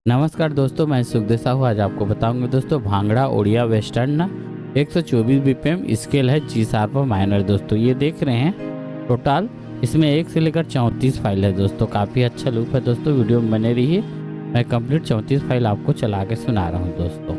नमस्कार दोस्तों, मैं सुखदेव साहू आज आपको बताऊंगा दोस्तों भांगड़ा ओडिया वेस्टर्न ना 124 बीपीएम स्केल है जी शार्प माइनर। दोस्तों ये देख रहे हैं टोटल इसमें 1 से लेकर 34 फाइल है दोस्तों। काफ़ी अच्छा लूप है दोस्तों, वीडियो में बने रहिए। मैं कंप्लीट 34 फाइल आपको चला के सुना रहा हूँ दोस्तों।